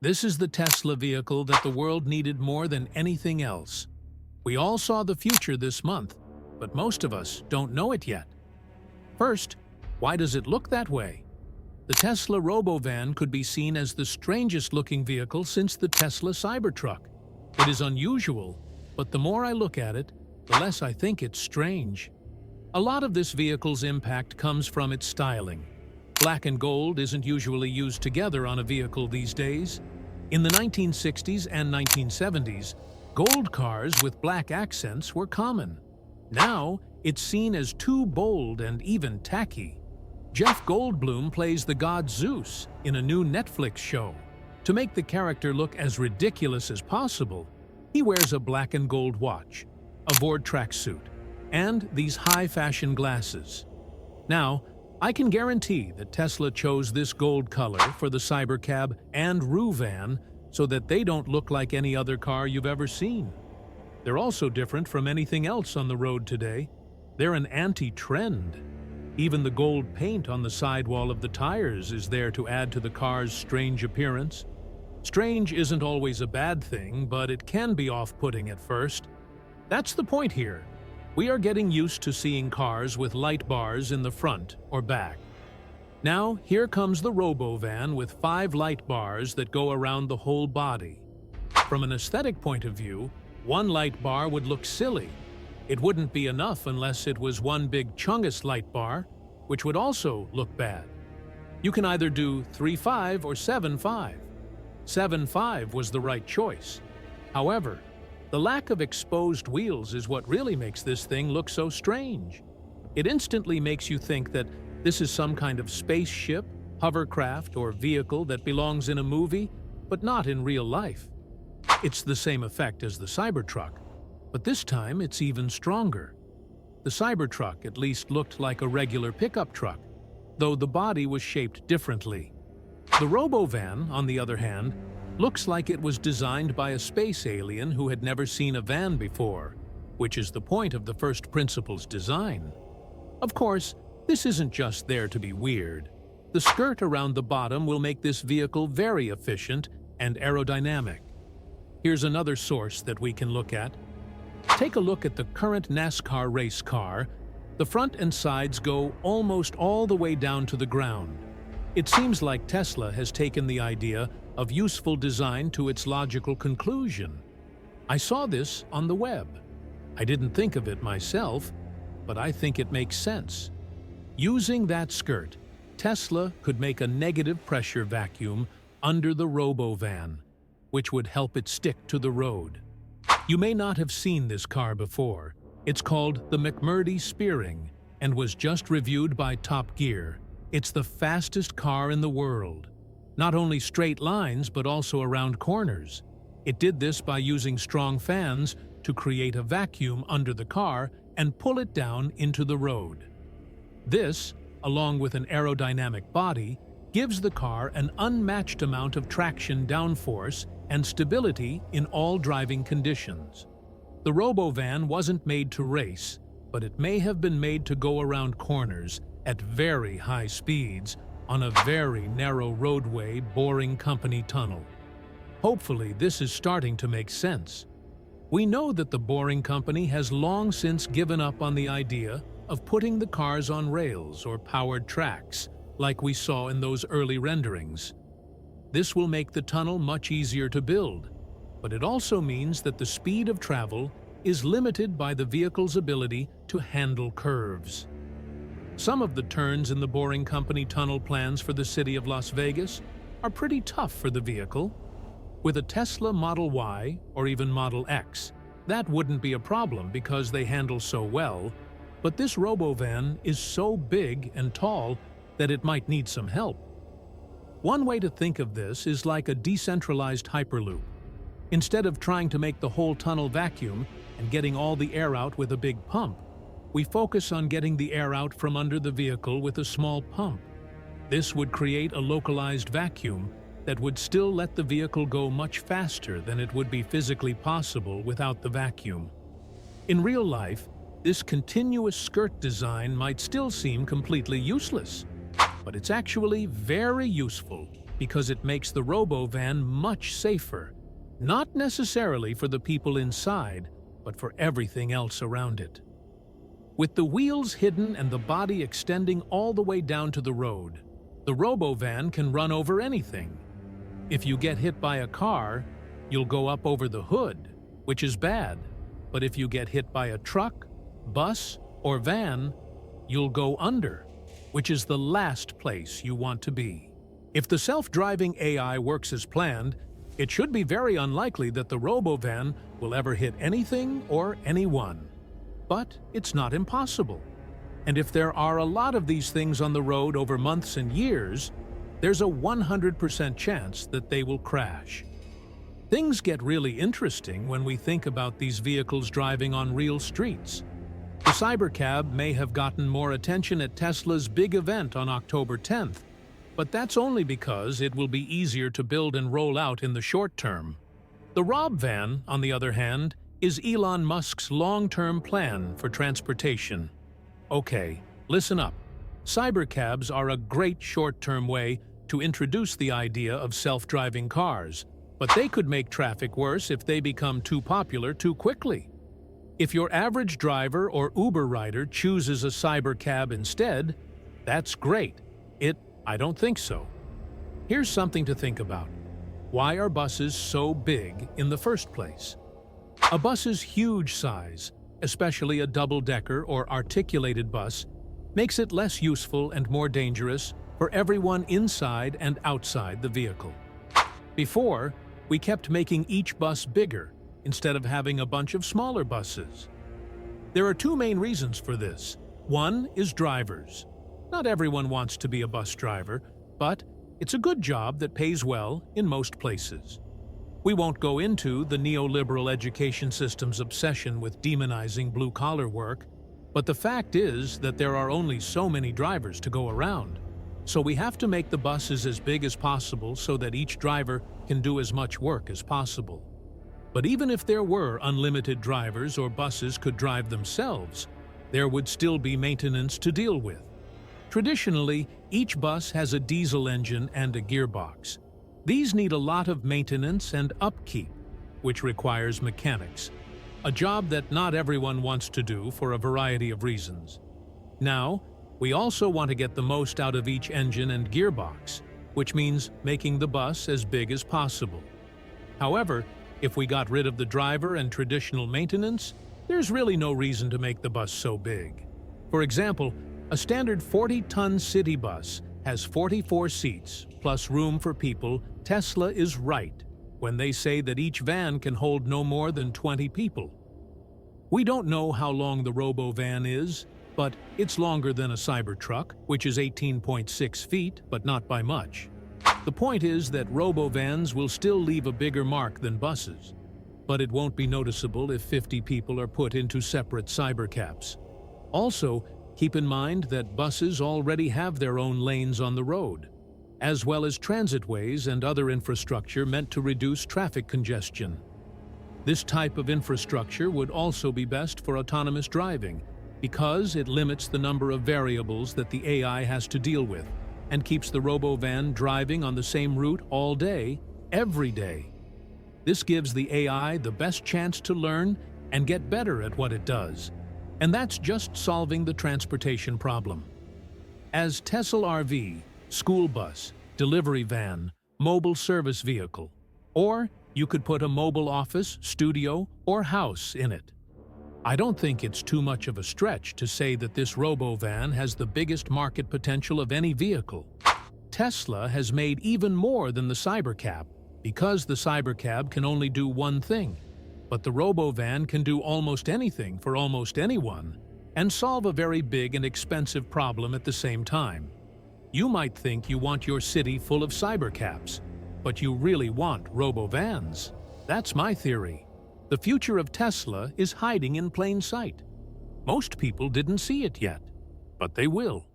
This is the Tesla vehicle that the world needed more than anything else. We all saw the future this month, but most of us don't know it yet. First, why does it look that way? The Tesla Robovan could be seen as the strangest-looking vehicle since the Tesla Cybertruck. It is unusual, but the more I look at it, the less I think it's strange. A lot of this vehicle's impact comes from its styling. Black and gold isn't usually used together on a vehicle these days. In the 1960s and 1970s, gold cars with black accents were common. Now, it's seen as too bold and even tacky. Jeff Goldblum plays the god Zeus in a new Netflix show. To make the character look as ridiculous as possible, he wears a black and gold watch, a Vord tracksuit, and these high-fashion glasses. Now, I can guarantee that Tesla chose this gold color for the Cybercab and Robovan so that they don't look like any other car you've ever seen. They're also different from anything else on the road today. They're an anti-trend. Even the gold paint on the sidewall of the tires is there to add to the car's strange appearance. Strange isn't always a bad thing, but it can be off-putting at first. That's the point here. We are getting used to seeing cars with light bars in the front or back. Now, here comes the Robovan with 5 light bars that go around the whole body. From an aesthetic point of view, one light bar would look silly. It wouldn't be enough unless it was one big chungus light bar, which would also look bad. You can either do 3.5 or 7.5. 7.5 was the right choice. However, the lack of exposed wheels is what really makes this thing look so strange. It instantly makes you think that this is some kind of spaceship, hovercraft, or vehicle that belongs in a movie, but not in real life. It's the same effect as the Cybertruck, but this time it's even stronger. The Cybertruck at least looked like a regular pickup truck, though the body was shaped differently. The Robovan, on the other hand, looks like it was designed by a space alien who had never seen a van before, which is the point of the first principles design. Of course, this isn't just there to be weird. The skirt around the bottom will make this vehicle very efficient and aerodynamic. Here's another source that we can look at. Take a look at the current NASCAR race car. The front and sides go almost all the way down to the ground. It seems like Tesla has taken the idea of useful design to its logical conclusion. I saw this on the web. I didn't think of it myself, but I think it makes sense. Using that skirt, Tesla could make a negative pressure vacuum under the Robovan, which would help it stick to the road. You may not have seen this car before. It's called the McMurdy Spearing and was just reviewed by Top Gear. It's the fastest car in the world. Not only straight lines, but also around corners. It did this by using strong fans to create a vacuum under the car and pull it down into the road. This, along with an aerodynamic body, gives the car an unmatched amount of traction downforce and stability in all driving conditions. The Robovan wasn't made to race, but it may have been made to go around corners at very high speeds on a very narrow roadway boring company tunnel. Hopefully, this is starting to make sense. We know that the boring company has long since given up on the idea of putting the cars on rails or powered tracks, like we saw in those early renderings. This will make the tunnel much easier to build, but it also means that the speed of travel is limited by the vehicle's ability to handle curves. Some of the turns in the boring company tunnel plans for the city of Las Vegas are pretty tough for the vehicle. With a Tesla Model Y or even Model X, that wouldn't be a problem because they handle so well, but this Robovan is so big and tall that it might need some help. One way to think of this is like a decentralized Hyperloop. Instead of trying to make the whole tunnel vacuum and getting all the air out with a big pump, we focus on getting the air out from under the vehicle with a small pump. This would create a localized vacuum that would still let the vehicle go much faster than it would be physically possible without the vacuum. In real life, this continuous skirt design might still seem completely useless, but it's actually very useful. because it makes the Robovan much safer, not necessarily for the people inside, but for everything else around it. With the wheels hidden and the body extending all the way down to the road, the Robovan can run over anything. If you get hit by a car, you'll go up over the hood, which is bad. But if you get hit by a truck, bus, or van, you'll go under, which is the last place you want to be. If the self-driving AI works as planned, it should be very unlikely that the Robovan will ever hit anything or anyone. But it's not impossible. And if there are a lot of these things on the road over months and years, there's a 100% chance that they will crash. Things get really interesting when we think about these vehicles driving on real streets. The Cybercab may have gotten more attention at Tesla's big event on October 10th, but that's only because it will be easier to build and roll out in the short term. The Robovan, on the other hand, is Elon Musk's long-term plan for transportation. Okay, listen up. Cybercabs are a great short-term way to introduce the idea of self-driving cars, but they could make traffic worse if they become too popular too quickly. If your average driver or Uber rider chooses a Cybercab instead, that's great. I don't think so. Here's something to think about. Why are buses so big in the first place? A bus's huge size, especially a double-decker or articulated bus, makes it less useful and more dangerous for everyone inside and outside the vehicle. Before, we kept making each bus bigger instead of having a bunch of smaller buses. There are two main reasons for this. One is drivers. Not everyone wants to be a bus driver, but it's a good job that pays well in most places. We won't go into the neoliberal education system's obsession with demonizing blue-collar work, but the fact is that there are only so many drivers to go around. So we have to make the buses as big as possible so that each driver can do as much work as possible. But even if there were unlimited drivers or buses could drive themselves, there would still be maintenance to deal with. Traditionally, each bus has a diesel engine and a gearbox. These need a lot of maintenance and upkeep, which requires mechanics, a job that not everyone wants to do for a variety of reasons. Now, we also want to get the most out of each engine and gearbox, which means making the bus as big as possible. However, if we got rid of the driver and traditional maintenance, there's really no reason to make the bus so big. For example, a standard 40-ton city bus has 44 seats, plus room for people. Tesla is right when they say that each van can hold no more than 20 people. We don't know how long the Robovan is, but it's longer than a Cybertruck, which is 18.6 feet, but not by much. The point is that Robovans will still leave a bigger mark than buses, but it won't be noticeable if 50 people are put into separate Cybercabs. Also, keep in mind that buses already have their own lanes on the road, as well as transitways and other infrastructure meant to reduce traffic congestion. This type of infrastructure would also be best for autonomous driving because it limits the number of variables that the AI has to deal with and keeps the Robovan driving on the same route all day, every day. This gives the AI the best chance to learn and get better at what it does. And that's just solving the transportation problem. As Tesla RV, school bus, delivery van, mobile service vehicle, or you could put a mobile office, studio, or house in it. I don't think it's too much of a stretch to say that this Robovan has the biggest market potential of any vehicle. Tesla has made even more than the Cybercab because the Cybercab can only do one thing. But the Robovan can do almost anything for almost anyone and solve a very big and expensive problem at the same time. You might think you want your city full of Cybercabs, but you really want Robovans. That's my theory. The future of Tesla is hiding in plain sight. Most people didn't see it yet, but they will.